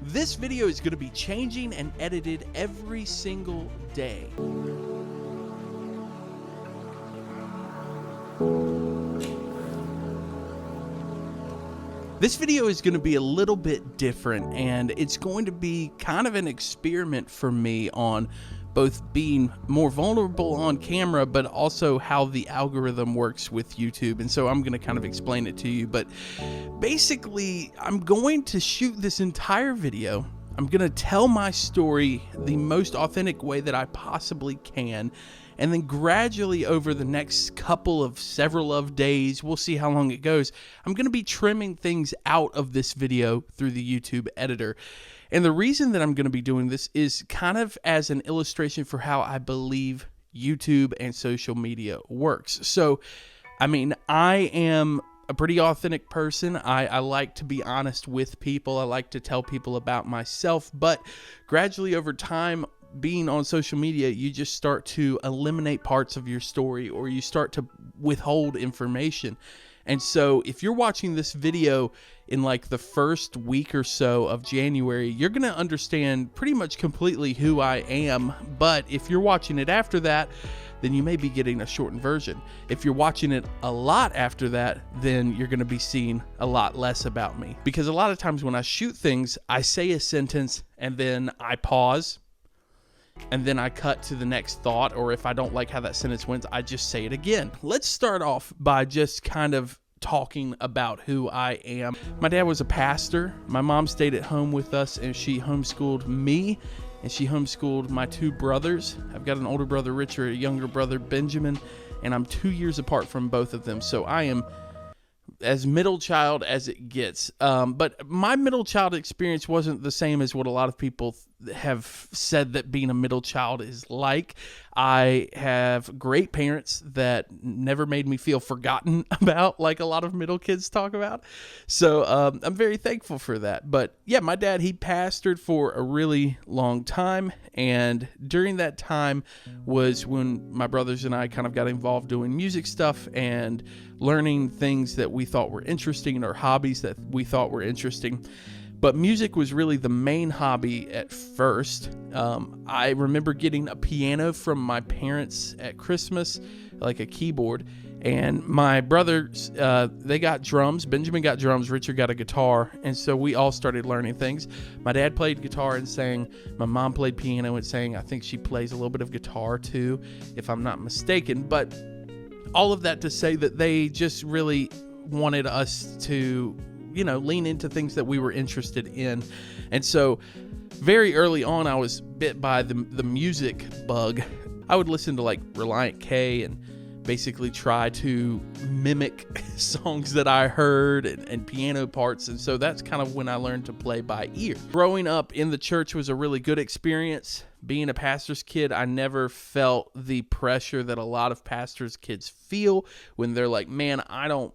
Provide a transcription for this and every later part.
This video is going to be changing and edited every single day. This video is going to be a little bit different, and it's going to be kind of an experiment for me on both being more vulnerable on camera, but also how the algorithm works with YouTube. And so I'm going to kind of explain it to you. But basically, I'm going to shoot this entire video. I'm going to tell my story the most authentic way that I possibly can. And then gradually over the next several of days, we'll see how long it goes, I'm going to be trimming things out of this video through the YouTube editor. And the reason that I'm going to be doing this is kind of as an illustration for how I believe YouTube and social media works. So, I mean, I am a pretty authentic person. I like to be honest with people. I like to tell people about myself. But gradually over time, being on social media, you just start to eliminate parts of your story, or you start to withhold information. And so if you're watching this video in like the first week or so of January, you're going to understand pretty much completely who I am. But if you're watching it after that, then you may be getting a shortened version. If you're watching it a lot after that, then you're going to be seeing a lot less about me. Because a lot of times when I shoot things, I say a sentence and then I pause, and then I cut to the next thought, or if I don't like how that sentence went, I just say it again. Let's start off by just kind of talking about who I am. My dad was a pastor. My mom stayed at home with us, and she homeschooled me, and she homeschooled my two brothers. I've got an older brother, Richard, a younger brother, Benjamin, and I'm 2 years apart from both of them. So I am as middle child as it gets. But my middle child experience wasn't the same as what a lot of people have said that being a middle child is like. I have great parents that never made me feel forgotten about, like a lot of middle kids talk about. So I'm very thankful for that. But yeah, my dad, he pastored for a really long time. And during that time was when my brothers and I kind of got involved doing music stuff and learning things that we thought were interesting, or hobbies that we thought were interesting. But music was really the main hobby at first. I remember getting a piano from my parents at Christmas, like a keyboard. And my brothers, they got drums. Benjamin got drums. Richard got a guitar. And so we all started learning things. My dad played guitar and sang. My mom played piano and sang. I think she plays a little bit of guitar too, if I'm not mistaken. But all of that to say that they just really wanted us to, lean into things that we were interested in. And so very early on, I was bit by the music bug. I would listen to like Reliant K and basically try to mimic songs that I heard and piano parts. And so that's kind of when I learned to play by ear. Growing up in the church was a really good experience. Being a pastor's kid, I never felt the pressure that a lot of pastors' kids feel when they're like, man, I don't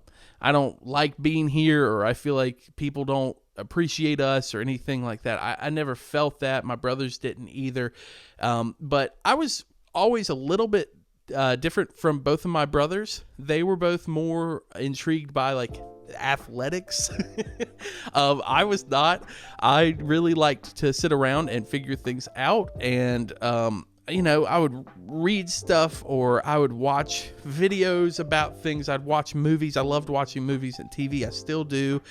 like being here, or I feel like people don't appreciate us or anything like that. I never felt that. My brothers didn't either. But I was always a little bit different from both of my brothers. They were both more intrigued by like athletics. I was not. I really liked to sit around and figure things out, and I would read stuff, or I would watch videos about things. I'd watch movies. I loved watching movies and TV. I still do.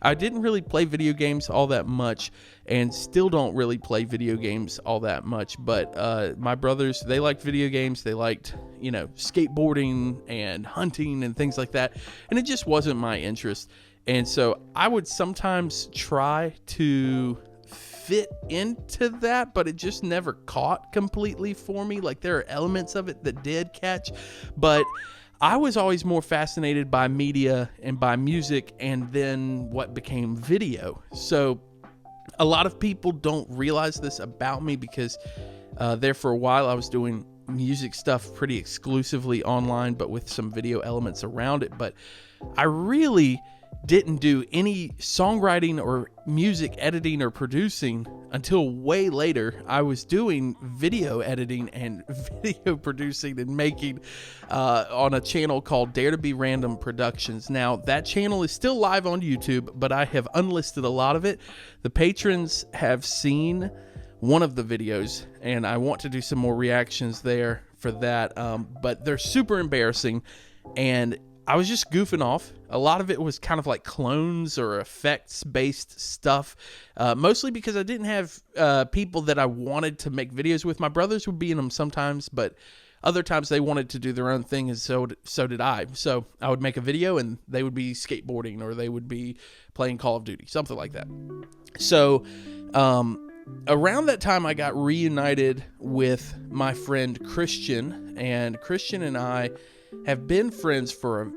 I didn't really play video games all that much, and still don't really play video games all that much. But my brothers, they liked video games. They liked, skateboarding and hunting and things like that. And it just wasn't my interest. And so I would sometimes try to fit into that, but it just never caught completely for me. Like, there are elements of it that did catch, but I was always more fascinated by media and by music, and then what became video. So a lot of people don't realize this about me, because there for a while I was doing music stuff pretty exclusively online, but with some video elements around it. But I really didn't do any songwriting or music editing or producing until way later. I was doing video editing and video producing and making on a channel called Dare to Be Random Productions. Now, that channel is still live on YouTube, but I have unlisted a lot of it. The patrons have seen one of the videos, and I want to do some more reactions there for that, but they're super embarrassing, and I was just goofing off. A lot of it was kind of like clones or effects-based stuff, mostly because I didn't have people that I wanted to make videos with. My brothers would be in them sometimes, but other times they wanted to do their own thing, and so did I. So I would make a video, and they would be skateboarding, or they would be playing Call of Duty, something like that. So around that time, I got reunited with my friend Christian, and Christian and I have been friends for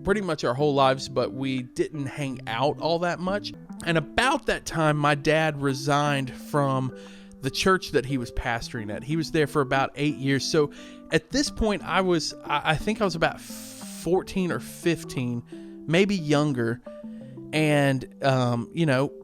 pretty much our whole lives, but we didn't hang out all that much. And about that time, my dad resigned from the church that he was pastoring at. He was there for about 8 years. So at this point, I think I was about 14 or 15, maybe younger. And,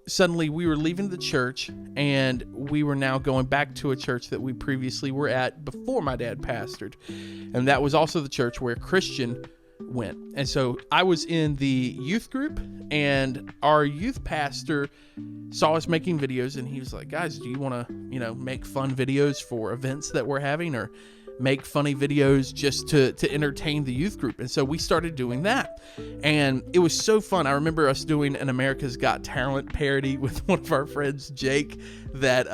suddenly we were leaving the church, and we were now going back to a church that we previously were at before my dad pastored. And that was also the church where Christian went. And so I was in the youth group, and our youth pastor saw us making videos, and he was like, guys, do you want to, make fun videos for events that we're having, or make funny videos just to entertain the youth group? And so we started doing that, and it was so fun. I remember us doing an America's Got Talent parody with one of our friends, Jake, that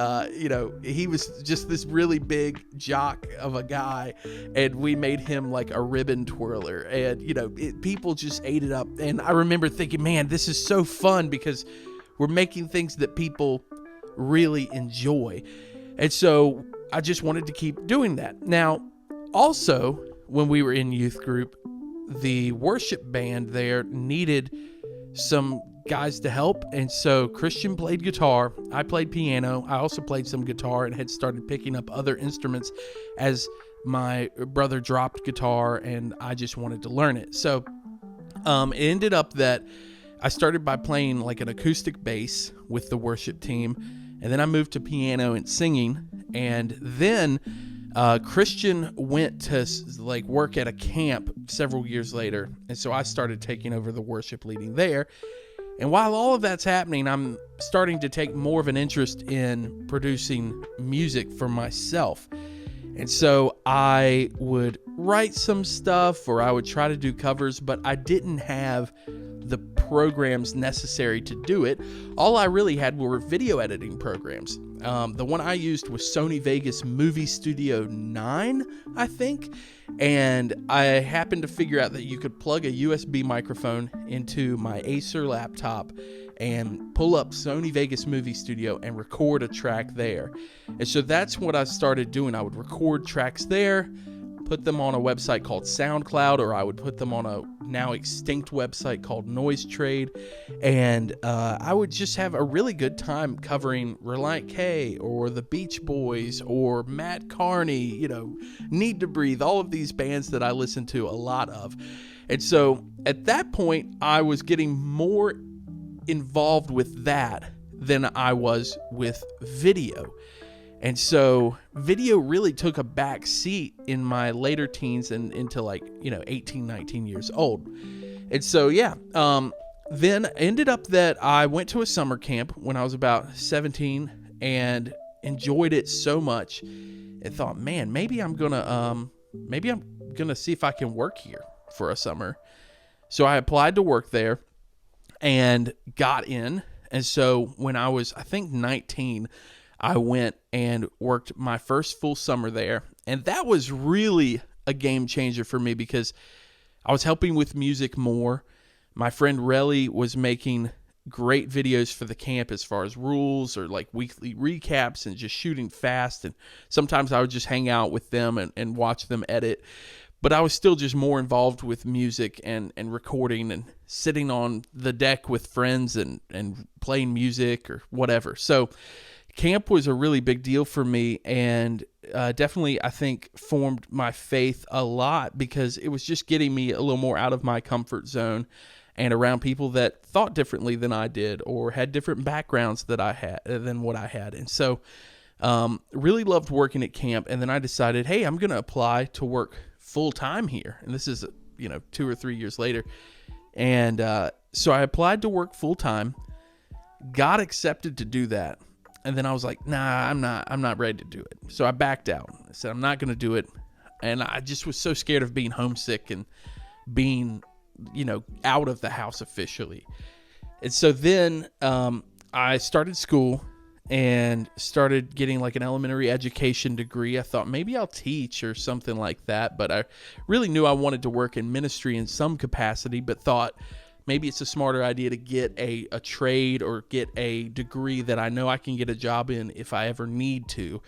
he was just this really big jock of a guy, and we made him like a ribbon twirler, and people just ate it up. And I remember thinking, man, this is so fun because we're making things that people really enjoy. And so I just wanted to keep doing that. Now, also, when we were in youth group, the worship band there needed some guys to help. And so Christian played guitar. I played piano. I also played some guitar and had started picking up other instruments as my brother dropped guitar, and I just wanted to learn it. So it ended up that I started by playing like an acoustic bass with the worship team, and then I moved to piano and singing. And then Christian went to work at a camp several years later, and so I started taking over the worship leading there. And while all of that's happening, I'm starting to take more of an interest in producing music for myself. And so I would write some stuff, or I would try to do covers, but I didn't have the programs necessary to do it. All I really had were video editing programs. The one I used was Sony Vegas Movie Studio 9, I think. And I happened to figure out that you could plug a USB microphone into my Acer laptop and pull up Sony Vegas Movie Studio and record a track there. And so that's what I started doing. I would record tracks there, put them on a website called SoundCloud, or I would put them on a now extinct website called Noise Trade, and I would just have a really good time covering Relient K or the Beach Boys or Matt Carney, Need to Breathe, all of these bands that I listen to a lot of. And so at that point, I was getting more involved with that than I was with video. And so video really took a back seat in my later teens and into 18, 19 years old. And so, then ended up that I went to a summer camp when I was about 17 and enjoyed it so much and thought, man, maybe I'm going to see if I can work here for a summer. So I applied to work there and got in. And so when I was, I think 19, I went and worked my first full summer there. And that was really a game changer for me because I was helping with music more. My friend Relly was making great videos for the camp as far as rules or weekly recaps and just shooting fast. And sometimes I would just hang out with them and watch them edit. But I was still just more involved with music and recording and sitting on the deck with friends and playing music or whatever. So camp was a really big deal for me, and definitely, I think, formed my faith a lot because it was just getting me a little more out of my comfort zone and around people that thought differently than I did or had different backgrounds than what I had. And so really loved working at camp. And then I decided, hey, I'm going to apply to work full time here. And this is, 2 or 3 years later. And so I applied to work full time, got accepted to do that. And then I was like, nah, I'm not ready to do it. So I backed out. I said, I'm not going to do it. And I just was so scared of being homesick and being, out of the house officially. And so then I started school and started getting like an elementary education degree. I thought maybe I'll teach or something like that. But I really knew I wanted to work in ministry in some capacity, but thought maybe it's a smarter idea to get a trade or get a degree that I know I can get a job in if I ever need to.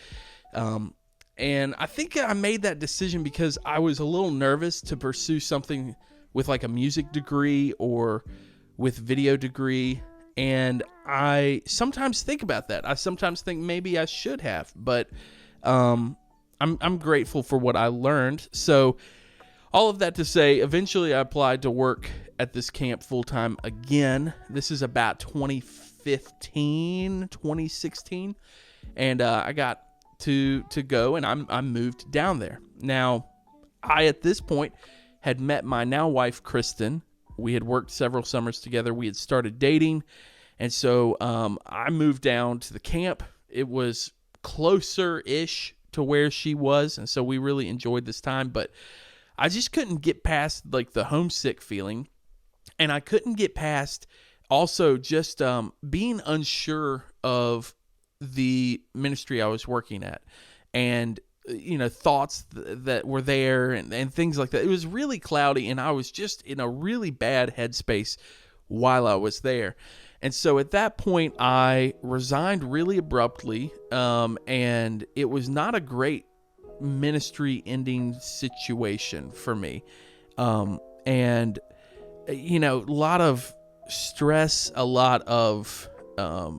And I think I made that decision because I was a little nervous to pursue something with like a music degree or with video degree. And I sometimes think about that. I sometimes think maybe I should have, but I'm grateful for what I learned. So all of that to say, eventually I applied to work at this camp full-time again. This is about 2016, and I got to go, and I moved down there. Now, I, at this point, had met my now wife, Kristen. We had worked several summers together. We had started dating, and so I moved down to the camp. It was closer-ish to where she was, and so we really enjoyed this time, but I just couldn't get past like the homesick feeling, and I couldn't get past also just being unsure of the ministry I was working at, and thoughts that were there and things like that. It was really cloudy, and I was just in a really bad headspace while I was there. And so at that point, I resigned really abruptly, and it was not a great ministry ending situation for me. And, a lot of stress, a lot of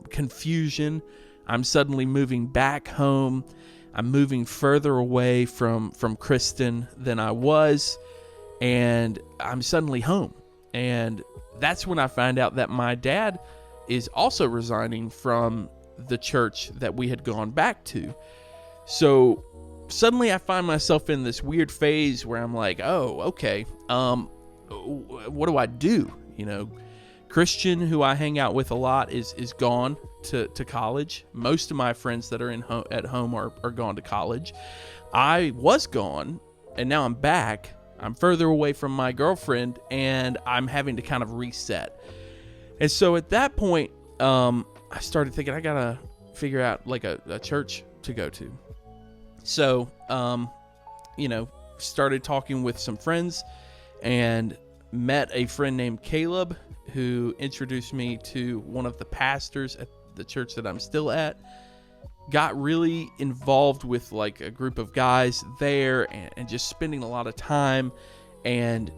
confusion. I'm suddenly moving back home. I'm moving further away from Kristen than I was, and I'm suddenly home. And that's when I find out that my dad is also resigning from the church that we had gone back to. So suddenly I find myself in this weird phase where I'm like, oh, okay, what do I do? Christian, who I hang out with a lot, is gone to college. Most of my friends that are at home are gone to college. I was gone, and now I'm back. I'm further away from my girlfriend, and I'm having to kind of reset. And so at that point, I started thinking I gotta figure out like a church to go to. So, started talking with some friends and met a friend named Caleb, who introduced me to one of the pastors at the church that I'm still at. Got really involved with like a group of guys there and just spending a lot of time and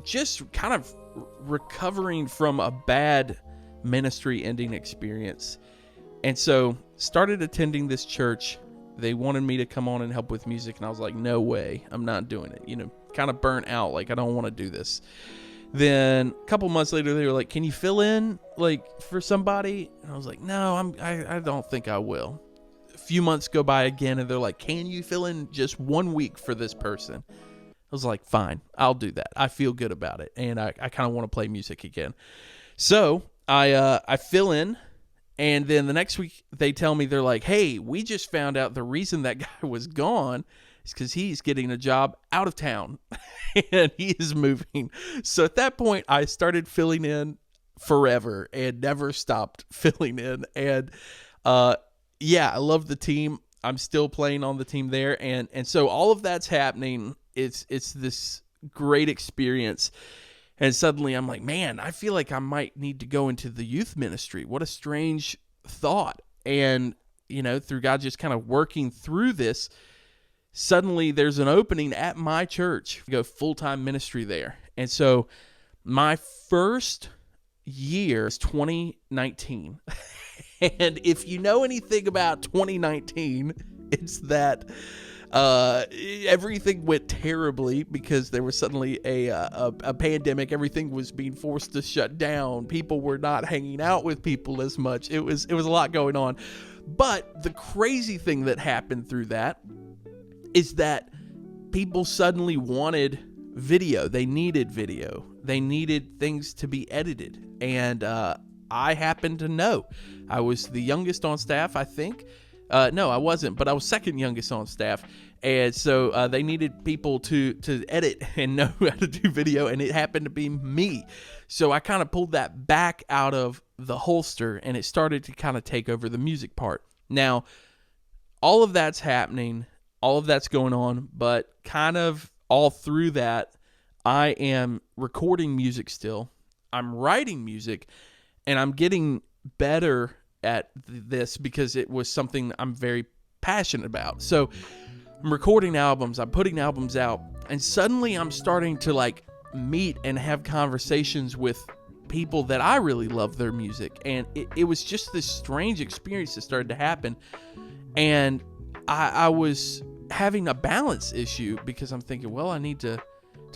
just kind of recovering from a bad ministry ending experience. And so started attending this church. They wanted me to come on and help with music, and I was like, no way, I'm not doing it. Kind of burnt out, like I don't want to do this. Then a couple months later, they were like, can you fill in like for somebody? And I was like, no, I don't think I will. A few months go by again, and they're like, can you fill in just 1 week for this person? I was like, fine, I'll do that. I feel good about it, and I kind of want to play music again. So I fill in, and then the next week they tell me, they're like, hey, we just found out the reason that guy was gone is because he's getting a job out of town and he is moving. So at that point, I started filling in forever and never stopped filling in. And I love the team. I'm still playing on the team there. And so all of that's happening. It's this great experience. And suddenly I'm like, man, I feel like I might need to go into the youth ministry. What a strange thought. And, through God just kind of working through this, suddenly there's an opening at my church. I go full-time ministry there. And so my first year is 2019. And if you know anything about 2019, it's that Everything went terribly because there was suddenly a pandemic. Everything was being forced to shut down. People were not hanging out with people as much. It was a lot going on. But the crazy thing that happened through that is that people suddenly wanted video. They needed video. They needed things to be edited. And I happened to know. I was the youngest on staff, I think. No, I wasn't, but I was second youngest on staff. And so they needed people to edit and know how to do video, and it happened to be me. So I kind of pulled that back out of the holster, and it started to kind of take over the music part. Now, all of that's happening, all of that's going on, but kind of all through that, I am recording music still. I'm writing music, and I'm getting better at this because it was something I'm very passionate about. So I'm recording albums, I'm putting albums out, and suddenly I'm starting to like meet and have conversations with people that I really love their music. And it was just this strange experience that started to happen. And I was having a balance issue because I'm thinking, well, I need to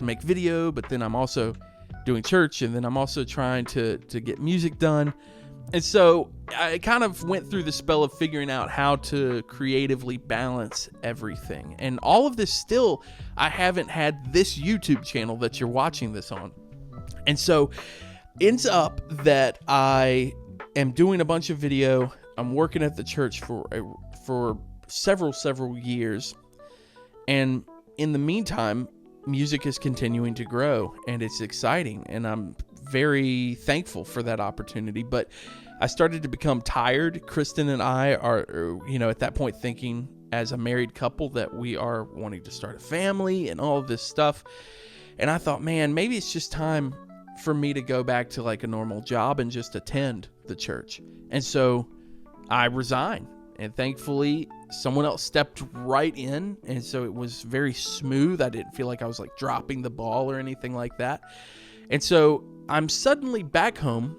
make video, but then I'm also doing church, and then I'm also trying to get music done. And so I kind of went through the spell of figuring out how to creatively balance everything. And all of this still, I haven't had this YouTube channel that you're watching this on. And so ends up that I am doing a bunch of video. I'm working at the church for several years. And in the meantime, music is continuing to grow, and it's exciting, and I'm very thankful for that opportunity. But I started to become tired. Kristen and I are, at that point thinking as a married couple that we are wanting to start a family and all of this stuff. And I thought, man, maybe it's just time for me to go back to like a normal job and just attend the church. And so I resigned, and thankfully someone else stepped right in. And so it was very smooth. I didn't feel like I was like dropping the ball or anything like that. And so I'm suddenly back home,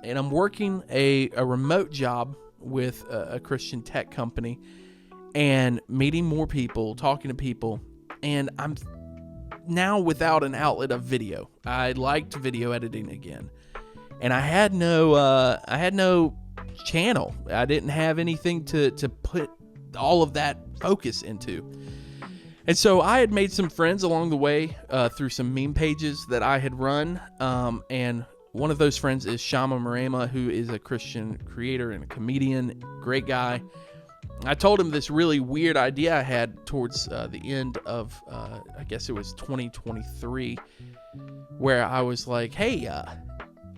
and I'm working a remote job with a Christian tech company, and meeting more people, talking to people. And I'm now without an outlet of video. I liked video editing again, and I had no channel. I didn't have anything to put all of that focus into. And so I had made some friends along the way through some meme pages that I had run. And one of those friends is Shama Marema, who is a Christian creator and a comedian. Great guy. I told him this really weird idea I had towards the end of, I guess it was 2023, where I was like, hey,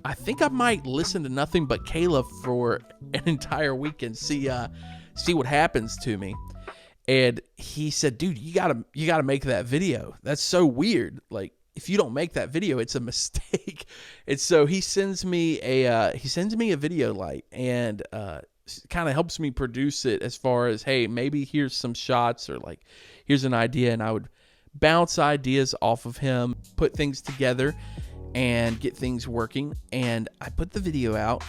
I think I might listen to nothing but Caleb for an entire week and see what happens to me. And he said, dude, you gotta make that video. That's so weird. Like, if you don't make that video, it's a mistake. And so he sends me a video light, and kind of helps me produce it as far as, hey, maybe here's some shots, or like, here's an idea. And I would bounce ideas off of him, put things together, and get things working. And I put the video out.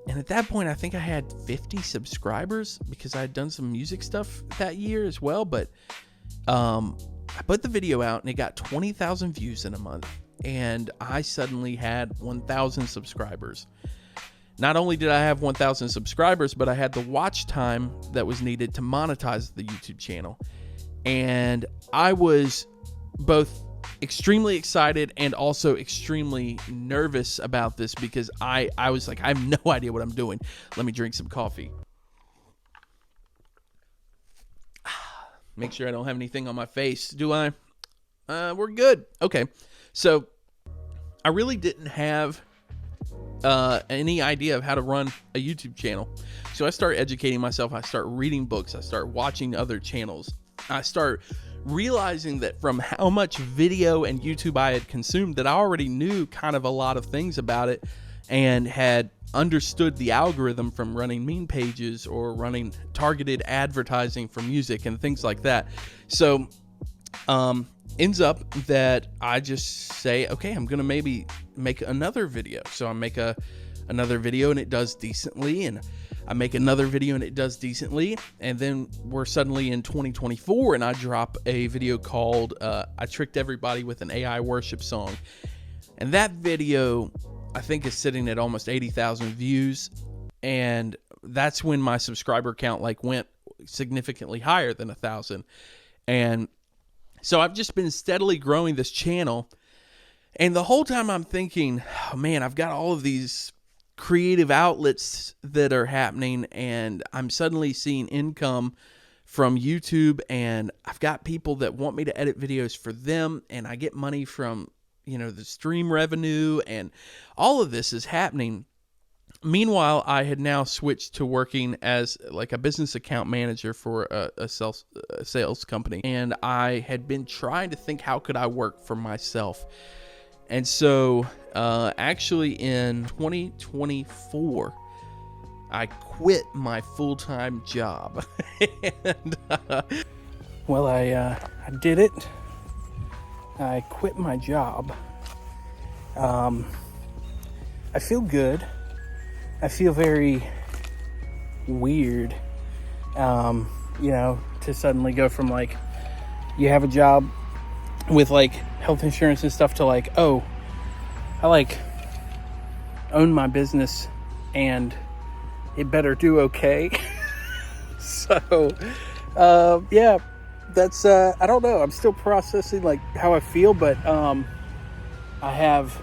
And at that point, I think I had 50 subscribers because I had done some music stuff that year as well. But I put the video out, and it got 20,000 views in a month. And I suddenly had 1,000 subscribers. Not only did I have 1,000 subscribers, but I had the watch time that was needed to monetize the YouTube channel. And I was both extremely excited and also extremely nervous about this, because I was like, I have no idea what I'm doing. Let me drink some coffee. Make sure I don't have anything on my face. Do I? We're good. Okay. So I really didn't have any idea of how to run a YouTube channel. So I start educating myself. I start reading books. I start watching other channels. I start realizing that from how much video and YouTube I had consumed, that I already knew kind of a lot of things about it, and had understood the algorithm from running meme pages or running targeted advertising for music and things like that. So ends up that I just say, okay, I'm gonna maybe make another video. So I make another video, and it does decently, and I make another video and it does decently, and then we're suddenly in 2024 and I drop a video called I Tricked Everybody with an AI Worship Song. And that video, I think, is sitting at almost 80,000 views, and that's when my subscriber count like went significantly higher than 1,000. And so I've just been steadily growing this channel, and the whole time I'm thinking, oh man, I've got all of these creative outlets that are happening, and I'm suddenly seeing income from YouTube, and I've got people that want me to edit videos for them, and I get money from, you know, the stream revenue, and all of this is happening. Meanwhile, I had now switched to working as like a business account manager for a sales company, and I had been trying to think, how could I work for myself? And so actually in 2024, I quit my full-time job. And, well, I did it. I quit my job. I feel good. I feel very weird, you know, to suddenly go from like, you have a job with like health insurance and stuff to like, oh, I like own my business and it better do okay. So, yeah, that's, I don't know. I'm still processing like how I feel, but, I have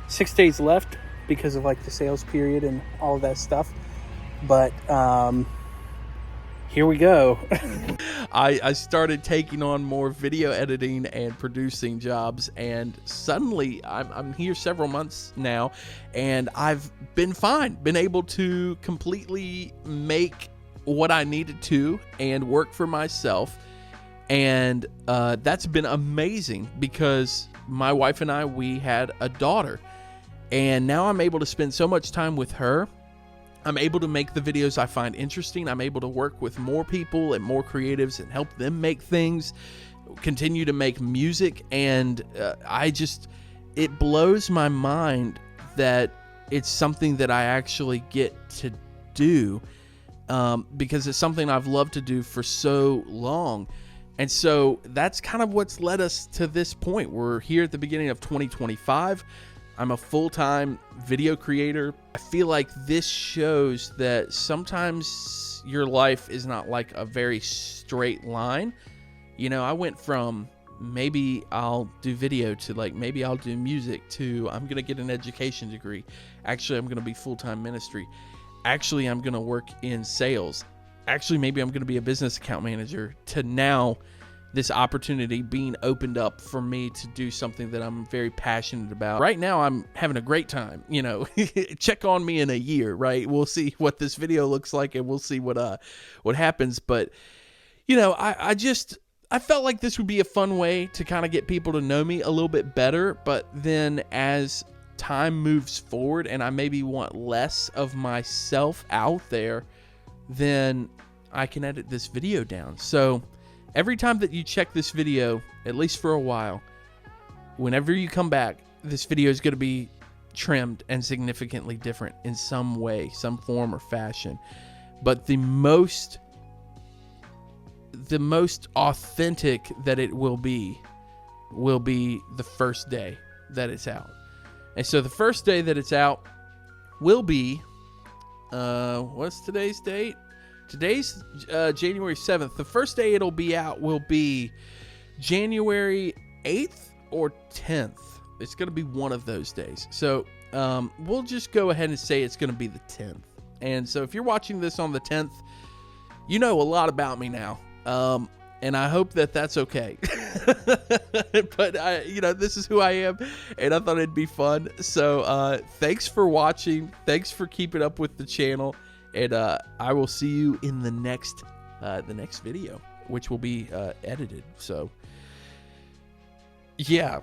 6 days left because of like the sales period and all of that stuff. But, here we go. I started taking on more video editing and producing jobs, and suddenly I'm here several months now, and I've been fine, been able to completely make what I needed to and work for myself. And that's been amazing, because my wife and I, we had a daughter, and now I'm able to spend so much time with her. I'm able to make the videos I find interesting. I'm able to work with more people and more creatives and help them make things, continue to make music. And it blows my mind that it's something that I actually get to do, because it's something I've loved to do for so long. And so that's kind of what's led us to this point. We're here at the beginning of 2025. I'm a full-time video creator. I feel like this shows that sometimes your life is not like a very straight line. You know, I went from maybe I'll do video to like maybe I'll do music to I'm going to get an education degree. Actually, I'm going to be full-time ministry. Actually, I'm going to work in sales. Actually, maybe I'm going to be a business account manager, to now this opportunity being opened up for me to do something that I'm very passionate about. Right now, I'm having a great time. You know, check on me in a year, right? We'll see what this video looks like, and we'll see what happens. But, you know, I felt like this would be a fun way to kind of get people to know me a little bit better. But then as time moves forward and I maybe want less of myself out there, then I can edit this video down. So every time that you check this video, at least for a while, whenever you come back, this video is going to be trimmed and significantly different in some way, some form or fashion. But the most authentic that it will be the first day that it's out. And so the first day that it's out will be, what's today's date? Today's January 7th. The first day it'll be out will be January 8th or 10th. It's going to be one of those days. So we'll just go ahead and say it's going to be the 10th. And so if you're watching this on the 10th, you know a lot about me now. And I hope that that's okay. But you know, this is who I am, and I thought it'd be fun. So thanks for watching. Thanks for keeping up with the channel. And I will see you in the next video, which will be edited. So, yeah.